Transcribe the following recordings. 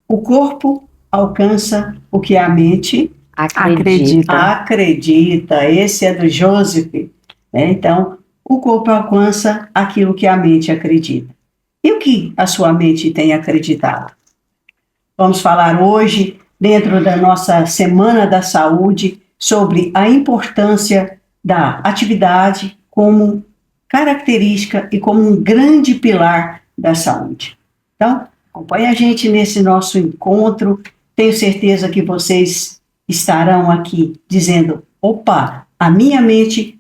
O corpo alcança o que a mente acredita. Esse é do Joseph, né? Então, o corpo alcança aquilo que a mente acredita. E o que a sua mente tem acreditado? Vamos falar hoje, dentro da nossa Semana da Saúde, sobre a importância da atividade como característica e como um grande pilar da saúde. Então, acompanhe a gente nesse nosso encontro. Tenho certeza que vocês estarão aqui dizendo: opa, a minha mente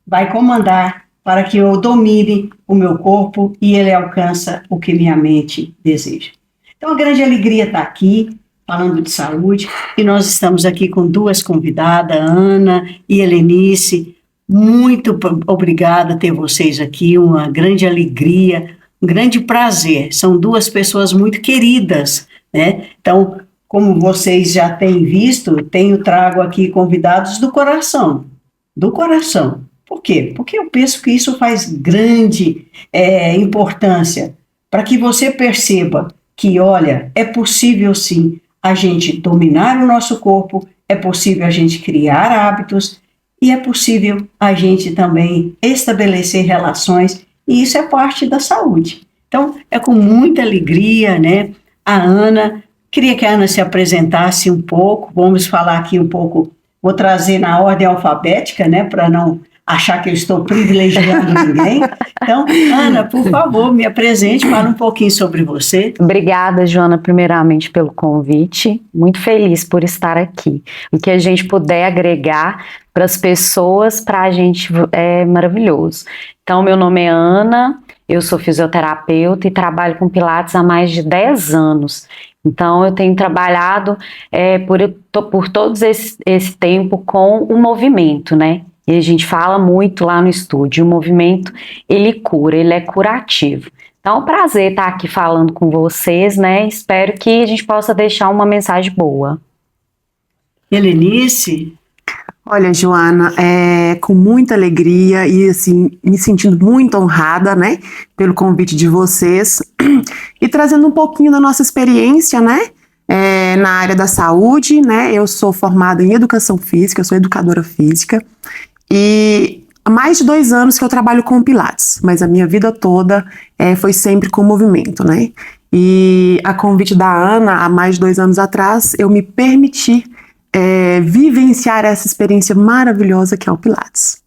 vai comandar para que eu domine o meu corpo e ele alcança o que minha mente deseja. Então, a grande alegria está aqui, falando de saúde, e nós estamos aqui com duas convidadas, Ana e Helenice. Muito obrigada a ter vocês aqui, uma grande alegria, um grande prazer. São duas pessoas muito queridas, né? Então, como vocês já têm visto, trago aqui convidados do coração. Do coração. Por quê? Porque eu penso que isso faz grande importância para que você perceba que, olha, é possível sim a gente dominar o nosso corpo, é possível a gente criar hábitos e é possível a gente também estabelecer relações, e isso é parte da saúde. Então, é com muita alegria, né? A Ana, queria que a Ana se apresentasse um pouco, vamos falar aqui um pouco, vou trazer na ordem alfabética, né, para não achar que eu estou privilegiando ninguém. Então, Ana, por favor, me apresente, fala um pouquinho sobre você. Obrigada, Joana, primeiramente pelo convite. Muito feliz por estar aqui. O que a gente puder agregar para as pessoas, para a gente é maravilhoso. Então, meu nome é Ana, eu sou fisioterapeuta e trabalho com Pilates há mais de 10 anos. Então, eu tenho trabalhado por todo esse tempo com o movimento, né? E a gente fala muito lá no estúdio, o movimento, ele cura, ele é curativo. Então, é um prazer estar aqui falando com vocês, né? Espero que a gente possa deixar uma mensagem boa. Helenice? Olha, Joana, com muita alegria e, assim, me sentindo muito honrada, né, pelo convite de vocês e trazendo um pouquinho da nossa experiência, né, na área da saúde, né. Eu sou formada em educação física, eu sou educadora física e há mais de 2 anos que eu trabalho com Pilates, mas a minha vida toda foi sempre com movimento, né. E a convite da Ana, há mais de 2 anos atrás, eu me permiti vivenciar essa experiência maravilhosa que é o Pilates.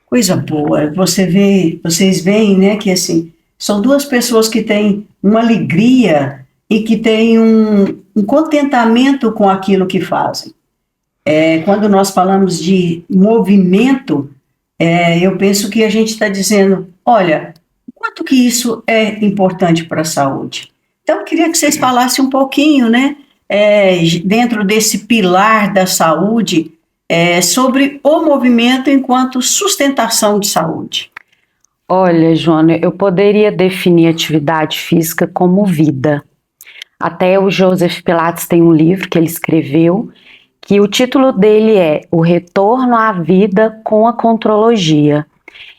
Coisa boa, vocês veem, né, que assim, são duas pessoas que têm uma alegria e que têm um contentamento com aquilo que fazem. Quando nós falamos de movimento, eu penso que a gente está dizendo, olha, quanto que isso é importante para a saúde. Então, eu queria que vocês falassem um pouquinho, né, dentro desse pilar da saúde, sobre o movimento enquanto sustentação de saúde. Olha, Joana, eu poderia definir atividade física como vida. Até o Joseph Pilates tem um livro que ele escreveu, que o título dele é O Retorno à Vida com a Contrologia.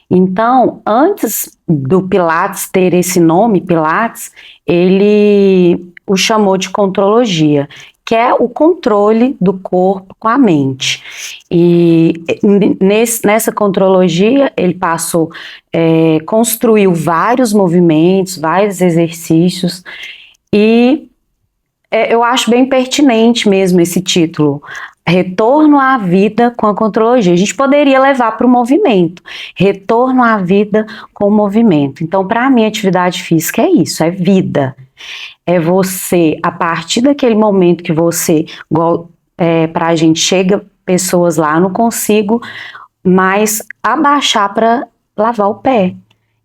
Então, antes do Pilates ter esse nome, Pilates, ele o chamou de contrologia, que é o controle do corpo com a mente. E nessa contrologia, ele passou, construiu vários movimentos, vários exercícios, e eu acho bem pertinente mesmo esse título, Retorno à Vida com a Contrologia. A gente poderia levar para o movimento, Retorno à Vida com o movimento. Então, para mim, atividade física é isso, é vida. É você, a partir daquele momento que você, para a gente chega pessoas lá, não consigo mais abaixar para lavar o pé.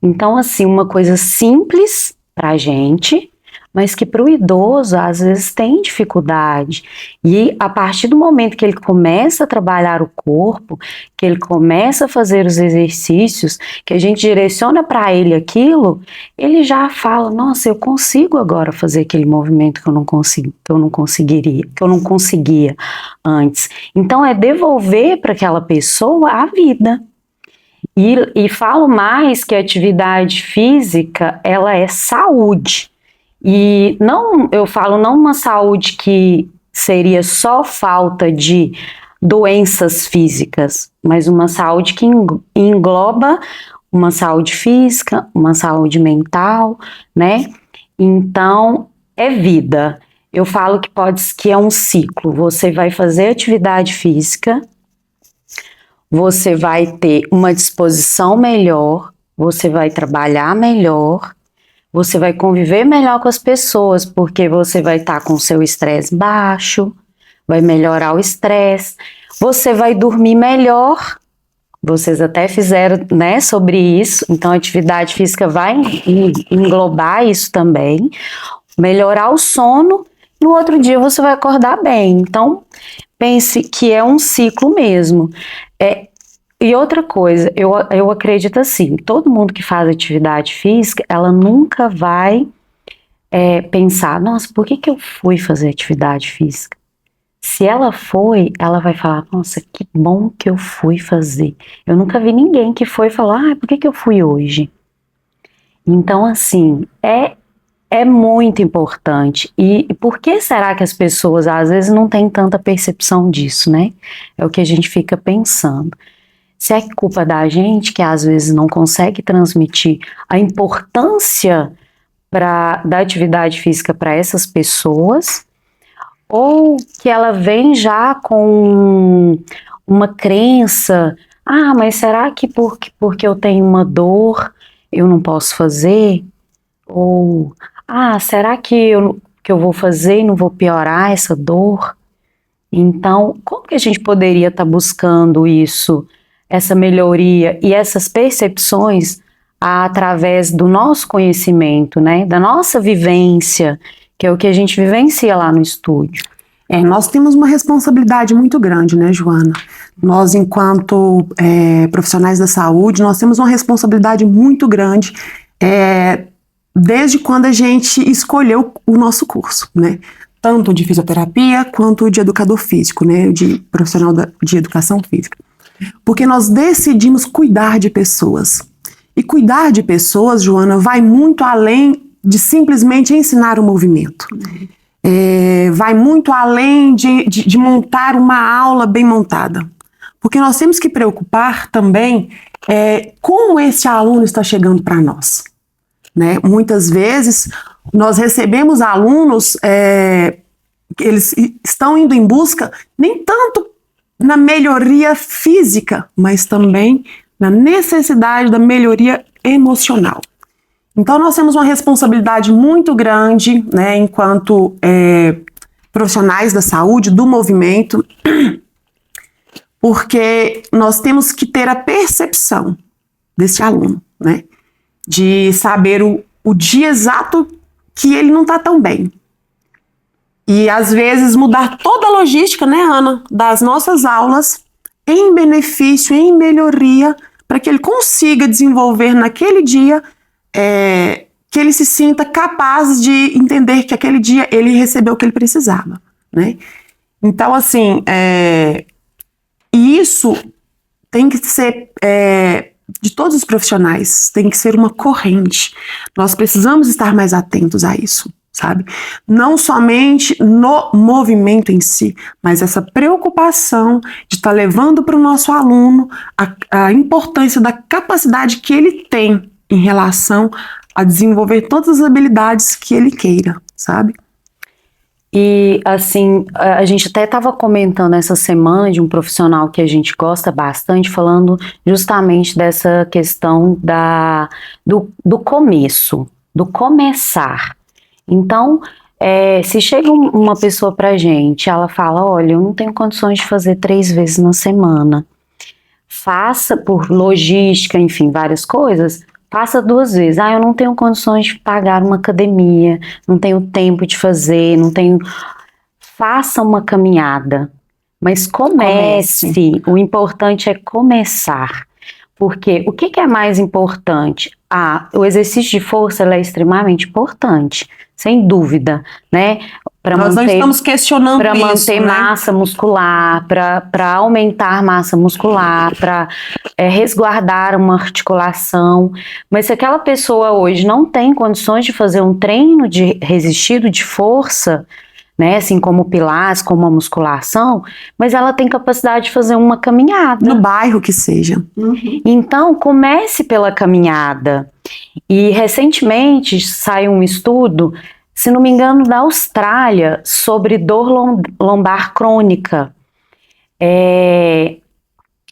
Então, assim, uma coisa simples para a gente, mas que para o idoso às vezes tem dificuldade. E a partir do momento que ele começa a trabalhar o corpo, que ele começa a fazer os exercícios, que a gente direciona para ele aquilo, ele já fala, nossa, eu consigo agora fazer aquele movimento que eu não conseguia antes. Então é devolver para aquela pessoa a vida. E falo mais que a atividade física, ela é saúde. E não, eu falo não uma saúde que seria só falta de doenças físicas, mas uma saúde que engloba uma saúde física, uma saúde mental, né? Então, é vida. Eu falo que é um ciclo. Você vai fazer atividade física, você vai ter uma disposição melhor, você vai trabalhar melhor, você vai conviver melhor com as pessoas, porque você vai estar com o seu estresse baixo, vai melhorar o estresse, você vai dormir melhor. Vocês até fizeram, né, sobre isso, então a atividade física vai englobar isso também, melhorar o sono, no outro dia você vai acordar bem. Então, pense que é um ciclo mesmo. E outra coisa, eu acredito assim, todo mundo que faz atividade física, ela nunca vai pensar, nossa, por que eu fui fazer atividade física? Se ela foi, ela vai falar, nossa, que bom que eu fui fazer. Eu nunca vi ninguém que foi e falou, por que eu fui hoje? Então, assim, é muito importante. E por que será que as pessoas, às vezes, não têm tanta percepção disso, né? É o que a gente fica pensando. Se é culpa da gente, que às vezes não consegue transmitir a importância da atividade física para essas pessoas, ou que ela vem já com uma crença, mas será que porque eu tenho uma dor eu não posso fazer? Ou, será que eu vou fazer e não vou piorar essa dor? Então, como que a gente poderia estar buscando isso, essa melhoria e essas percepções através do nosso conhecimento, né, da nossa vivência, que é o que a gente vivencia lá no estúdio? Nós temos uma responsabilidade muito grande, né, Joana? Nós, enquanto profissionais da saúde, nós temos uma responsabilidade muito grande desde quando a gente escolheu o nosso curso, né? Tanto de fisioterapia quanto de educador físico, né? De profissional de educação física. Porque nós decidimos cuidar de pessoas. E cuidar de pessoas, Joana, vai muito além de simplesmente ensinar o movimento. Vai muito além de montar uma aula bem montada. Porque nós temos que preocupar também como esse aluno está chegando para nós. Né? Muitas vezes nós recebemos alunos, eles estão indo em busca nem tanto na melhoria física, mas também na necessidade da melhoria emocional. Então, nós temos uma responsabilidade muito grande, né, enquanto profissionais da saúde, do movimento, porque nós temos que ter a percepção desse aluno, né, de saber o dia exato que ele não está tão bem. E, às vezes, mudar toda a logística, né, Ana, das nossas aulas em benefício, em melhoria, para que ele consiga desenvolver naquele dia, que ele se sinta capaz de entender que aquele dia ele recebeu o que ele precisava, né? Então, assim, isso tem que ser de todos os profissionais, tem que ser uma corrente. Nós precisamos estar mais atentos a isso, sabe? Não somente no movimento em si, mas essa preocupação de estar levando para o nosso aluno a importância da capacidade que ele tem em relação a desenvolver todas as habilidades que ele queira, sabe? E, assim, a gente até estava comentando essa semana de um profissional que a gente gosta bastante, falando justamente dessa questão do começo, do começar. Então, se chega uma pessoa pra gente, ela fala, olha, eu não tenho condições de fazer 3 vezes na semana. Faça por logística, enfim, várias coisas, faça 2 vezes. Eu não tenho condições de pagar uma academia, não tenho tempo de fazer, não tenho... Faça uma caminhada, mas comece. O importante é começar. Porque o que é mais importante? O exercício de força é extremamente importante, sem dúvida, né? para Nós não manter, estamos questionando para isso, manter né? massa muscular, para aumentar massa muscular, para resguardar uma articulação. Mas se aquela pessoa hoje não tem condições de fazer um treino de resistido de força, né, assim como o Pilates, como a musculação, mas ela tem capacidade de fazer uma caminhada. No bairro que seja. Então, comece pela caminhada. E recentemente saiu um estudo, se não me engano, da Austrália, sobre dor lombar crônica.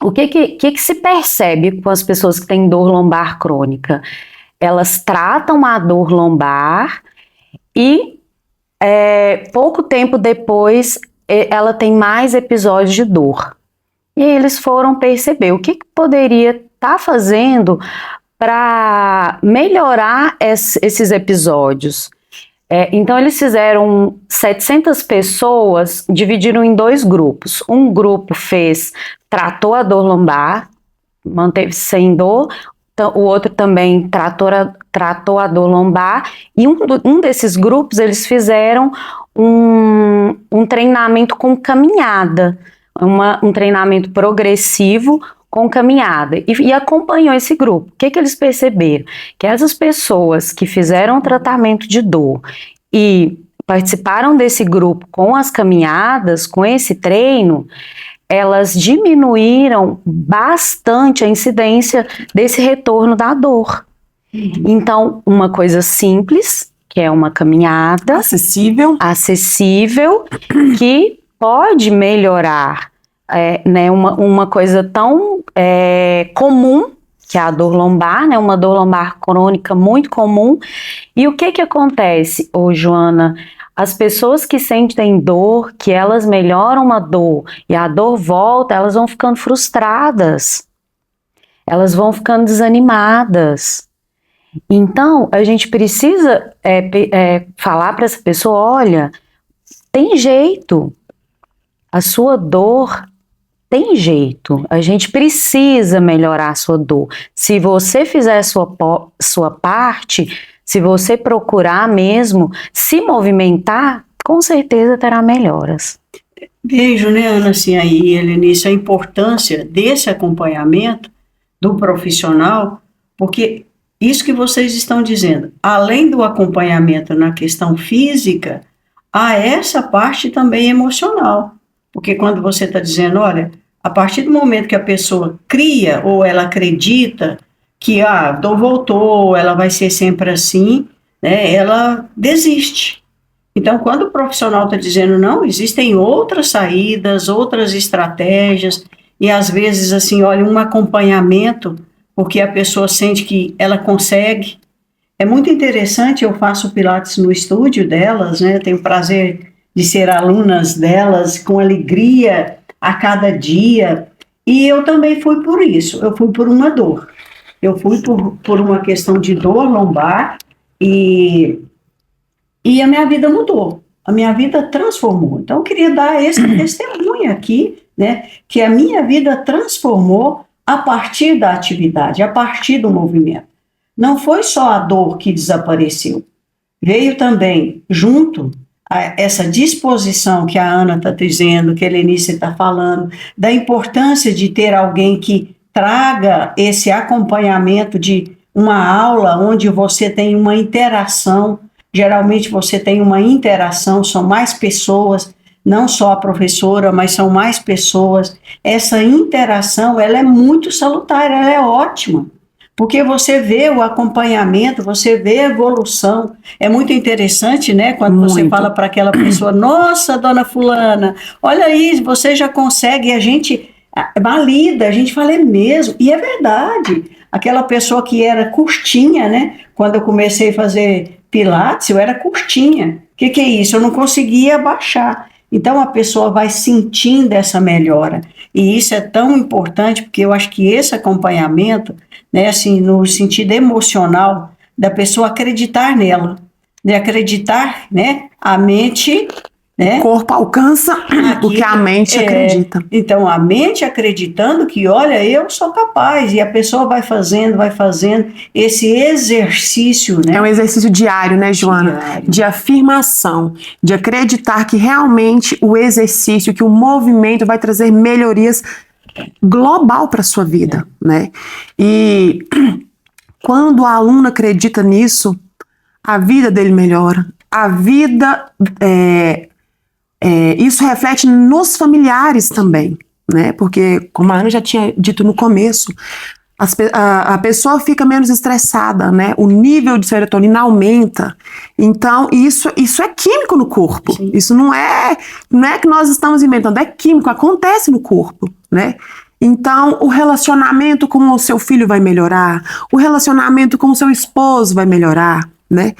O que se percebe com as pessoas que têm dor lombar crônica? Elas tratam a dor lombar e pouco tempo depois ela tem mais episódios de dor. E aí eles foram perceber o que poderia estar fazendo para melhorar esses episódios. Então eles fizeram 700 pessoas, dividiram em 2 grupos. Um grupo tratou a dor lombar, manteve sem dor, o outro também tratou a dor lombar, e um desses grupos eles fizeram um treinamento com caminhada, um treinamento progressivo com caminhada, e acompanhou esse grupo. O que eles perceberam? Que essas pessoas que fizeram o tratamento de dor e participaram desse grupo com as caminhadas, com esse treino, elas diminuíram bastante a incidência desse retorno da dor. Então, uma coisa simples, que é uma caminhada acessível, que pode melhorar uma coisa tão comum, que é a dor lombar, né, uma dor lombar crônica muito comum. E o que acontece, Joana? As pessoas que sentem dor, que elas melhoram uma dor e a dor volta, elas vão ficando frustradas, elas vão ficando desanimadas. Então, a gente precisa falar para essa pessoa, olha, tem jeito, a sua dor tem jeito, a gente precisa melhorar a sua dor. Se você fizer a sua parte, se você procurar mesmo se movimentar, com certeza terá melhoras. Vejo, né, Ana, assim, aí, Helenice, a importância desse acompanhamento do profissional, porque isso que vocês estão dizendo, além do acompanhamento na questão física, há essa parte também emocional. Porque quando você está dizendo, olha, a partir do momento que a pessoa cria ou ela acredita que a dor voltou, ela vai ser sempre assim, né, ela desiste. Então, quando o profissional está dizendo, não, existem outras saídas, outras estratégias, e às vezes, assim, olha, um acompanhamento, porque a pessoa sente que ela consegue. É muito interessante, eu faço Pilates no estúdio delas, né, tenho o prazer de ser alunas delas, com alegria a cada dia, e eu também fui por isso, eu fui por uma dor. Eu fui por uma questão de dor lombar e a minha vida mudou, a minha vida transformou. Então, eu queria dar esse testemunho aqui, né, que a minha vida transformou a partir da atividade, a partir do movimento. Não foi só a dor que desapareceu, veio também junto a essa disposição que a Ana está dizendo, que a Helenice está falando, da importância de ter alguém que traga esse acompanhamento de uma aula onde você tem uma interação. Geralmente você tem uma interação, são mais pessoas, não só a professora, mas são mais pessoas. Essa interação, ela é muito salutar, ela é ótima, porque você vê o acompanhamento, você vê a evolução. É muito interessante, né, quando você fala para aquela pessoa, nossa, dona fulana, olha aí, você já consegue, e a gente valida, a gente fala, é mesmo, e é verdade. Aquela pessoa que era curtinha, né, quando eu comecei a fazer Pilates, eu era curtinha. O que é isso? Eu não conseguia baixar. Então, a pessoa vai sentindo essa melhora. E isso é tão importante, porque eu acho que esse acompanhamento, né, assim, no sentido emocional, da pessoa acreditar nela, de acreditar, né, a mente né? O corpo alcança o que a mente acredita. Então, a mente acreditando que, olha, eu sou capaz, e a pessoa vai fazendo esse exercício, né? É um exercício diário, né, Joana? Diário. De afirmação, de acreditar que realmente o exercício, que o movimento vai trazer melhorias global para a sua vida, né? E quando o aluno acredita nisso, a vida dele melhora. A vida, isso reflete nos familiares também, né? Porque, como a Ana já tinha dito no começo, a pessoa fica menos estressada, né? O nível de serotonina aumenta. Então, isso é químico no corpo. Sim. Isso não é que nós estamos inventando, é químico, acontece no corpo, né? Então, o relacionamento com o seu filho vai melhorar, o relacionamento com o seu esposo vai melhorar, né?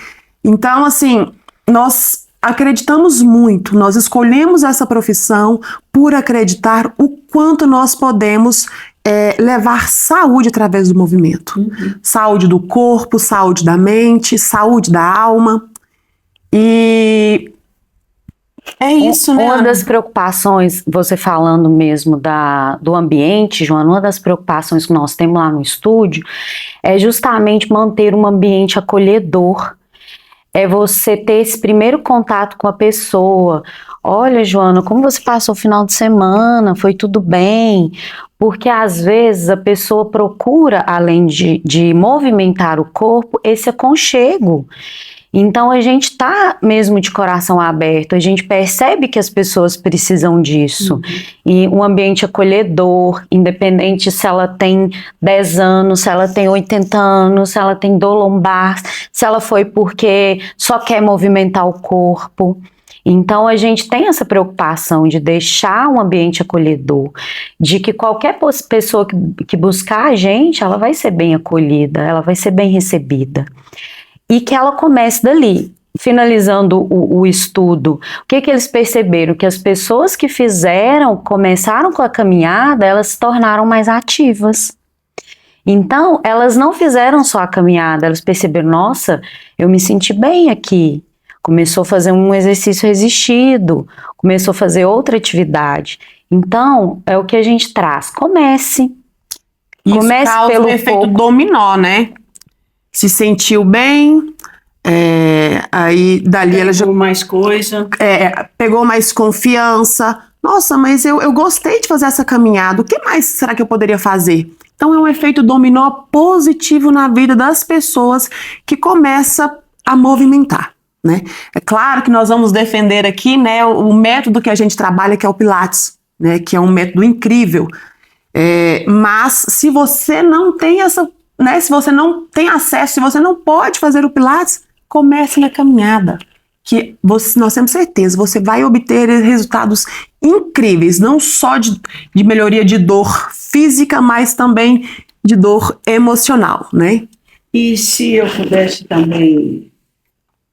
Então, assim, nós acreditamos muito, nós escolhemos essa profissão por acreditar o quanto nós podemos levar saúde através do movimento. Uhum. Saúde do corpo, saúde da mente, saúde da alma. E é isso, né? Uma Ana? das preocupações, você falando mesmo do ambiente, Joana, uma das preocupações que nós temos lá no estúdio é justamente manter um ambiente acolhedor. É você ter esse primeiro contato com a pessoa. Olha, Joana, como você passou o final de semana? Foi tudo bem? Porque às vezes a pessoa procura, além de movimentar o corpo, esse aconchego. Então a gente tá mesmo de coração aberto, a gente percebe que as pessoas precisam disso. Uhum. E um ambiente acolhedor, independente se ela tem 10 anos, se ela tem 80 anos, se ela tem dor lombar, se ela foi porque só quer movimentar o corpo. Então a gente tem essa preocupação de deixar um ambiente acolhedor, de que qualquer pessoa que buscar a gente, ela vai ser bem acolhida, ela vai ser bem recebida. E que ela comece dali. Finalizando o estudo, o que eles perceberam? Que as pessoas que começaram com a caminhada, elas se tornaram mais ativas. Então, elas não fizeram só a caminhada, elas perceberam, nossa, eu me senti bem aqui. Começou a fazer um exercício resistido, começou a fazer outra atividade. Então, é o que a gente traz. Comece. Isso Comece causa pelo um efeito pouco. dominó, né? Se sentiu bem, aí dali ela já Pegou mais coisa. pegou mais confiança. Nossa, mas eu gostei de fazer essa caminhada. O que mais será que eu poderia fazer? Então é um efeito dominó positivo na vida das pessoas que começa a movimentar, né? É claro que nós vamos defender aqui, né, o método que a gente trabalha, que é o Pilates, né, que é um método incrível. Mas se você não tem né, se você não tem acesso, se você não pode fazer o Pilates, comece na caminhada, que nós temos certeza, você vai obter resultados incríveis, não só de melhoria de dor física, mas também de dor emocional, né? E se eu pudesse também,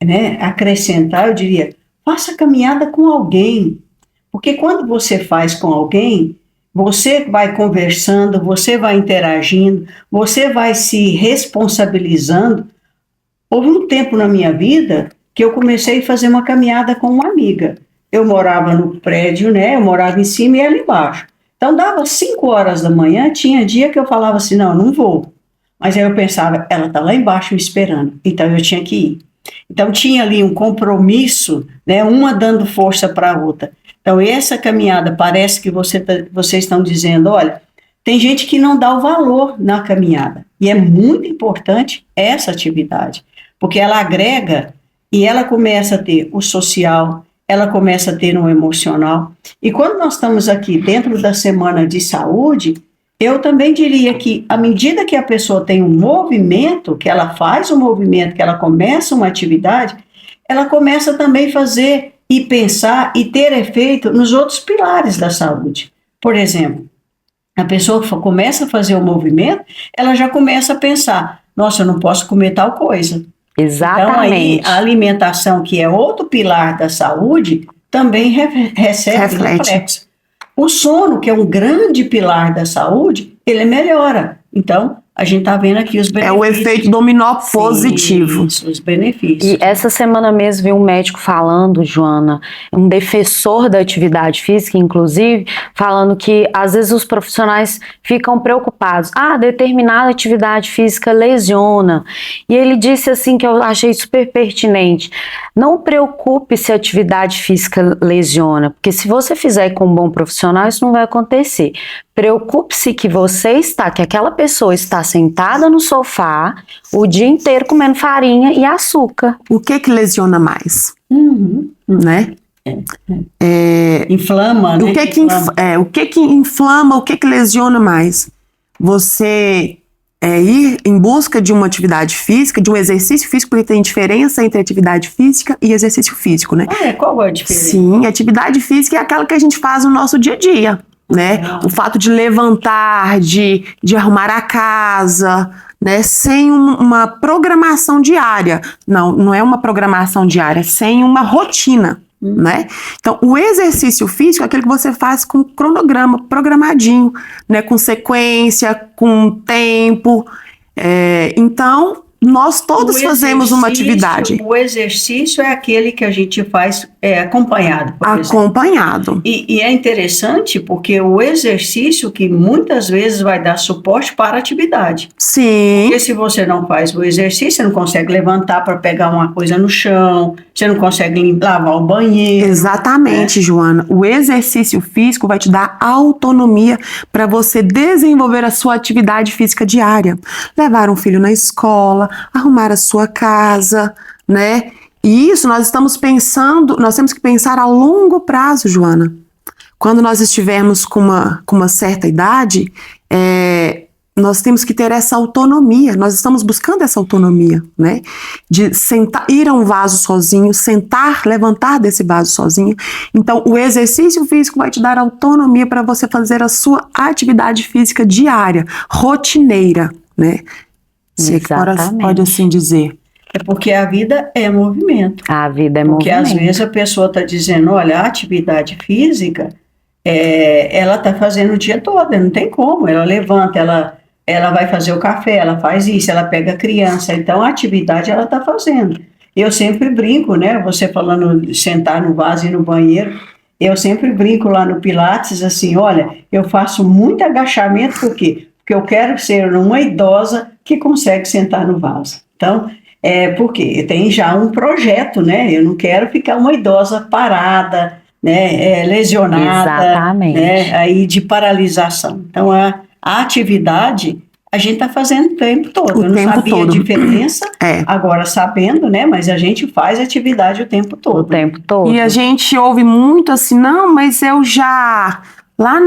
né, acrescentar, eu diria, faça caminhada com alguém, porque quando você faz com alguém, você vai conversando, você vai interagindo, você vai se responsabilizando. Houve um tempo na minha vida que eu comecei a fazer uma caminhada com uma amiga. Eu morava no prédio, né? Eu morava em cima e ela embaixo. Então, dava 5 horas da manhã, tinha dia que eu falava assim, não, eu não vou. Mas aí eu pensava, ela está lá embaixo me esperando, então eu tinha que ir. Então, tinha ali um compromisso, né? Uma dando força para a outra. Então, essa caminhada, parece que vocês estão dizendo, olha, tem gente que não dá o valor na caminhada. E é muito importante essa atividade, porque ela agrega e ela começa a ter o social, ela começa a ter um emocional. E quando nós estamos aqui dentro da semana de saúde, eu também diria que, à medida que a pessoa tem um movimento, que ela faz um movimento, que ela começa uma atividade, ela começa também a fazer e pensar e ter efeito nos outros pilares da saúde. Por exemplo, a pessoa começa a fazer o movimento, ela já começa a pensar, nossa, eu não posso comer tal coisa. Exatamente. Então, aí, a alimentação, que é outro pilar da saúde, também recebe reflexo. O sono, que é um grande pilar da saúde, ele melhora. Então, a gente está vendo aqui os benefícios. É o efeito dominó positivo. Isso, os benefícios. E essa semana mesmo vi um médico falando, Joana, um defensor da atividade física, inclusive, falando que às vezes os profissionais ficam preocupados. Determinada atividade física lesiona. E ele disse assim, que eu achei super pertinente: não preocupe se a atividade física lesiona, porque se você fizer com um bom profissional, isso não vai acontecer. Preocupe-se que que aquela pessoa está sentada no sofá o dia inteiro comendo farinha e açúcar. O que lesiona mais? Né? Inflama, né? O que inflama, o que lesiona mais? Você ir em busca de uma atividade física, de um exercício físico, porque tem diferença entre atividade física e exercício físico, né? Qual é a diferença? Sim, atividade física é aquela que a gente faz no nosso dia a dia, né? O fato de levantar, de arrumar a casa, né? Sem uma programação diária. Não é uma programação diária, sem uma rotina, né? Então, o exercício físico é aquele que você faz com cronograma, programadinho, né? Com sequência, com tempo. Então, nós todos fazemos uma atividade. O exercício é aquele que a gente faz acompanhado, por exemplo. Acompanhado. E é interessante porque o exercício que muitas vezes vai dar suporte para a atividade. Sim. Porque se você não faz o exercício, você não consegue levantar para pegar uma coisa no chão, você não consegue lavar o banheiro. Exatamente, Joana. O exercício físico vai te dar autonomia para você desenvolver a sua atividade física diária. Levar um filho na escola, arrumar a sua casa, né? E isso nós temos que pensar a longo prazo, Joana. Quando nós estivermos com uma certa idade, nós temos que ter essa autonomia, nós estamos buscando essa autonomia, né? De ir a um vaso sozinho, levantar desse vaso sozinho. Então, o exercício físico vai te dar autonomia para você fazer a sua atividade física diária, rotineira, né? Se é que pode assim dizer. É porque a vida é movimento. A vida é porque movimento. Porque às vezes a pessoa está dizendo, olha, a atividade física, ela está fazendo o dia todo, não tem como. Ela levanta, ela vai fazer o café, ela faz isso, ela pega a criança. Então, a atividade ela está fazendo. Eu sempre brinco, né? Você falando de sentar no vaso e no banheiro, eu sempre brinco lá no Pilates, assim, olha, eu faço muito agachamento, por quê? Porque eu quero ser uma idosa que consegue sentar no vaso. Então, porque tem já um projeto, né? Eu não quero ficar uma idosa parada, né? Lesionada, exatamente, né? Aí de paralisação. Então, a atividade a gente está fazendo o tempo todo. Eu não sabia a diferença, agora sabendo, né? Mas a gente faz atividade o tempo todo. O tempo todo. E a gente ouve muito assim, não, mas eu já... Lá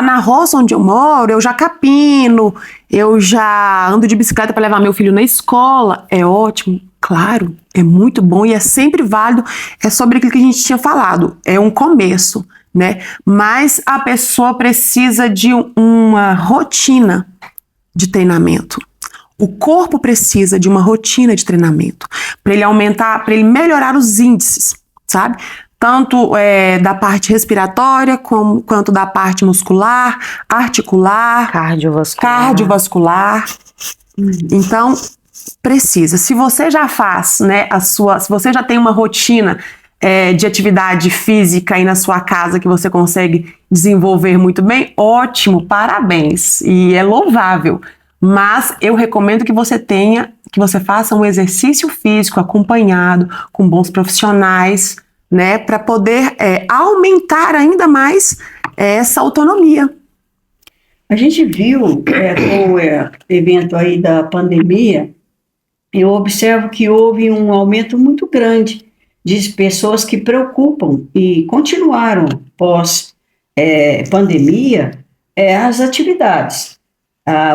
na roça onde eu moro, eu já capino, eu já ando de bicicleta para levar meu filho na escola. É ótimo, claro, é muito bom e é sempre válido. É sobre aquilo que a gente tinha falado, é um começo, né? Mas a pessoa precisa de uma rotina de treinamento. O corpo precisa de uma rotina de treinamento para ele aumentar, para ele melhorar os índices, sabe? Tanto da parte respiratória, quanto da parte muscular, articular, cardiovascular. Então, precisa. Se você já faz, né, se você já tem uma rotina de atividade física aí na sua casa que você consegue desenvolver muito bem, ótimo, parabéns. E é louvável. Mas eu recomendo que você faça um exercício físico acompanhado, com bons profissionais, né, para poder aumentar ainda mais essa autonomia. A gente viu com o evento aí da pandemia, eu observo que houve um aumento muito grande de pessoas que preocupam e continuaram pós-pandemia as atividades,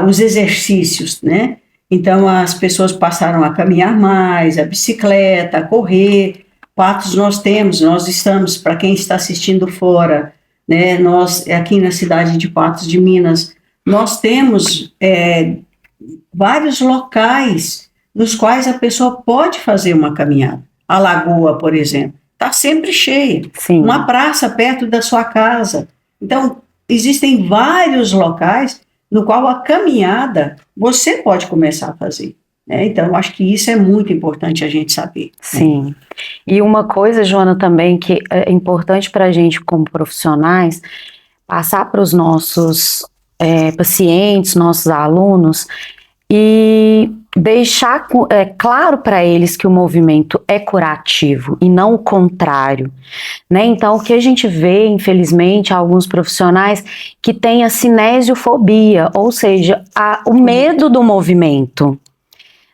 os exercícios, né? Então as pessoas passaram a caminhar mais, a bicicleta, a correr. Patos nós estamos, para quem está assistindo fora, né, nós aqui na cidade de Patos de Minas, nós temos vários locais nos quais a pessoa pode fazer uma caminhada. A lagoa, por exemplo, está sempre cheia. Sim. Uma praça perto da sua casa. Então, existem vários locais no qual a caminhada você pode começar a fazer. Né? Então, eu acho que isso é muito importante a gente saber. Sim. E uma coisa, Joana, também que é importante para a gente como profissionais, passar para os nossos pacientes, nossos alunos, e deixar claro para eles que o movimento é curativo e não o contrário, né? Então, o que a gente vê, infelizmente, alguns profissionais que têm a cinesiofobia, ou seja, o medo do movimento,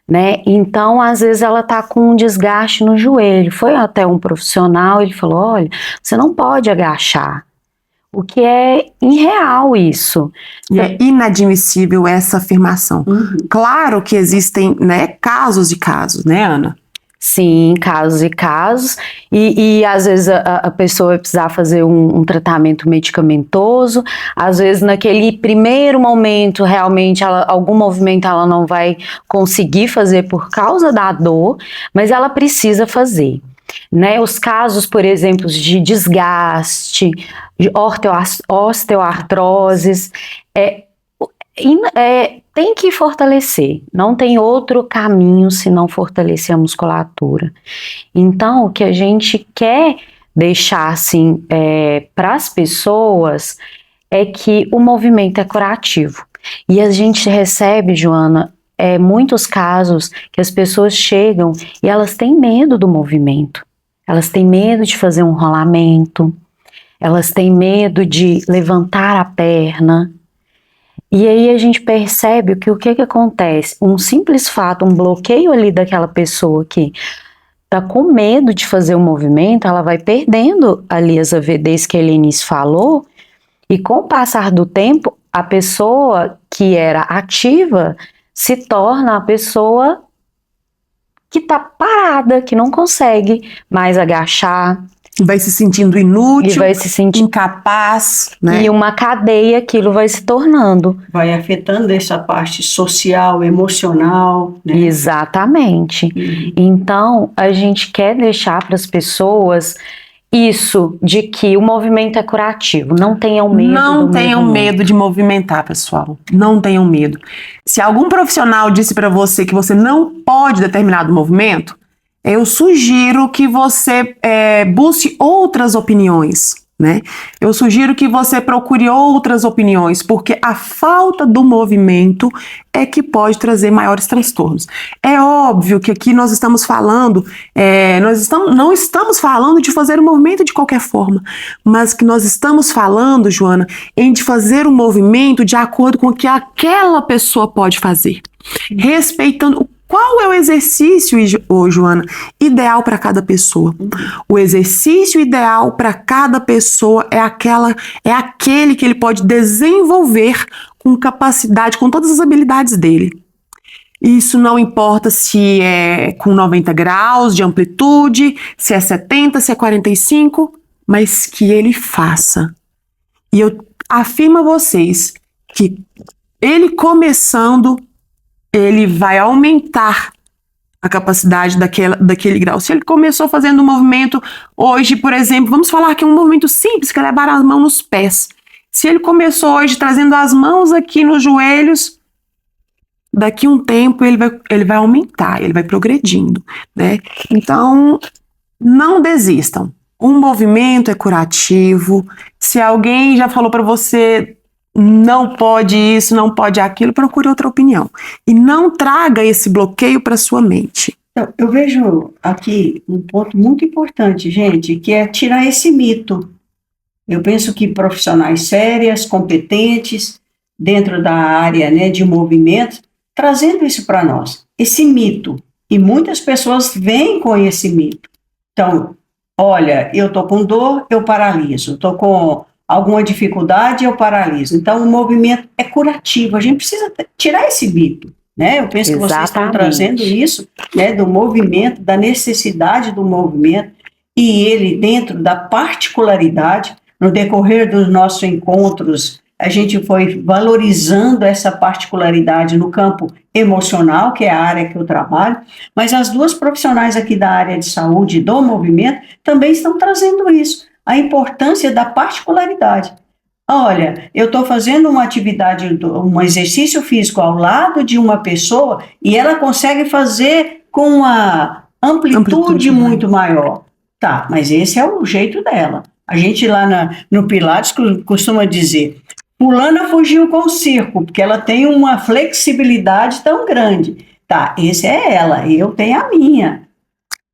né? Então, às vezes ela tá com um desgaste no joelho. Foi até um profissional, ele falou: olha, você não pode agachar. O que é irreal isso. E é inadmissível essa afirmação. Claro que existem, né, casos e casos, né, Ana? Sim, casos e casos, e às vezes a pessoa vai precisar fazer um tratamento medicamentoso, às vezes naquele primeiro momento realmente algum movimento ela não vai conseguir fazer por causa da dor, mas ela precisa fazer. Né, os casos, por exemplo, de desgaste, de osteoartroses, tem que fortalecer, não tem outro caminho se não fortalecer a musculatura. Então, o que a gente quer deixar assim para as pessoas é que o movimento é curativo. E a gente recebe, Joana, muitos casos que as pessoas chegam e elas têm medo do movimento. Elas têm medo de fazer um rolamento, elas têm medo de levantar a perna. E aí a gente percebe que o que acontece? Um simples fato, um bloqueio ali daquela pessoa que está com medo de fazer o movimento, ela vai perdendo ali as AVDs que a Helenice falou, e com o passar do tempo, a pessoa que era ativa se torna a pessoa que está parada, que não consegue mais agachar. Vai se sentindo inútil, e vai se sentir incapaz, né? E uma cadeia, aquilo vai se tornando. Vai afetando essa parte social, emocional, né? Exatamente. Então, a gente quer deixar para as pessoas isso, de que o movimento é curativo. Não tenham medo do movimento. Não tenham medo de movimentar, pessoal. Não tenham medo. Se algum profissional disse para você que você não pode determinado movimento, eu sugiro que você busque outras opiniões, né? Eu sugiro que você procure outras opiniões, porque a falta do movimento é que pode trazer maiores transtornos. É óbvio que aqui nós estamos falando, não estamos falando de fazer o movimento de qualquer forma, mas que nós estamos falando, Joana, em de fazer o movimento de acordo com o que aquela pessoa pode fazer, respeitando qual é o exercício, Joana, ideal para cada pessoa. O exercício ideal para cada pessoa é aquele que ele pode desenvolver com capacidade, com todas as habilidades dele. Isso não importa se é com 90 graus de amplitude, se é 70, se é 45, mas que ele faça. E eu afirmo a vocês que ele começando, ele vai aumentar a capacidade daquele grau. Se ele começou fazendo um movimento hoje, por exemplo, vamos falar que é um movimento simples, que é levar as mãos nos pés. Se ele começou hoje trazendo as mãos aqui nos joelhos, daqui a um tempo ele vai aumentar, ele vai progredindo, né? Então, não desistam. Um movimento é curativo. Se alguém já falou para você não pode isso, não pode aquilo, procure outra opinião. E não traga esse bloqueio para sua mente. Eu vejo aqui um ponto muito importante, gente, que é tirar esse mito. Eu penso que profissionais sérias, competentes, dentro da área, né, de movimento, trazendo isso para nós, esse mito. E muitas pessoas vêm com esse mito. Então, olha, eu estou com dor, eu paraliso. Estou com alguma dificuldade, eu paraliso. Então, o movimento é curativo. A gente precisa tirar esse mito, né? Eu penso que vocês estão trazendo isso, né, do movimento, da necessidade do movimento, e ele dentro da particularidade. No decorrer dos nossos encontros, a gente foi valorizando essa particularidade no campo emocional, que é a área que eu trabalho, mas as duas profissionais aqui da área de saúde do movimento também estão trazendo isso, a importância da particularidade. Olha, eu estou fazendo uma atividade, um exercício físico ao lado de uma pessoa e ela consegue fazer com uma amplitude muito maior. Tá, mas esse é o jeito dela. A gente lá no Pilates costuma dizer, fulana fugiu com o circo, porque ela tem uma flexibilidade tão grande. Tá, esse é ela, eu tenho a minha.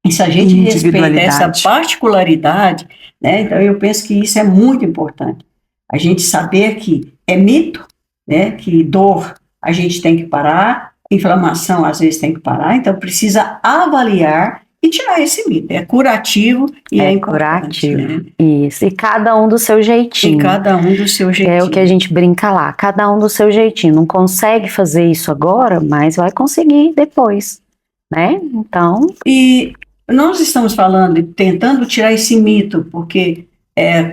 E se a gente respeita essa particularidade, né, então eu penso que isso é muito importante. A gente saber que é mito, né, que dor a gente tem que parar, inflamação às vezes tem que parar, então precisa avaliar e tirar esse mito. É curativo e é importante. Curativo, né? isso. E cada um do seu jeitinho. E cada um do seu jeitinho. É o que a gente brinca lá, cada um do seu jeitinho. Não consegue fazer isso agora, mas vai conseguir depois, né? Então... E nós estamos falando, tentando tirar esse mito, porque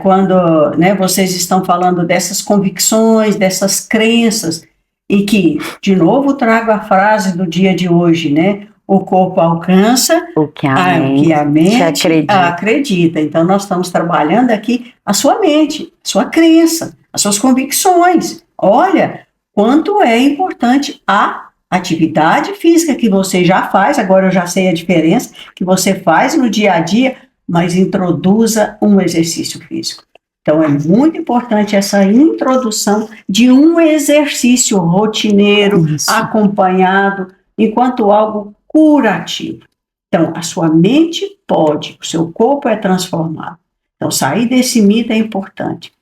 quando, né, vocês estão falando dessas convicções, dessas crenças, e que, de novo, trago a frase do dia de hoje, né? O corpo alcança o que a mente acredita. Então, nós estamos trabalhando aqui a sua mente, a sua crença, as suas convicções. Olha, quanto é importante a atividade física que você já faz, agora eu já sei a diferença, que você faz no dia a dia, mas introduza um exercício físico. Então, é muito importante essa introdução de um exercício rotineiro, acompanhado, enquanto algo curativo. Então, a sua mente pode, o seu corpo é transformado. Então, sair desse mito é importante.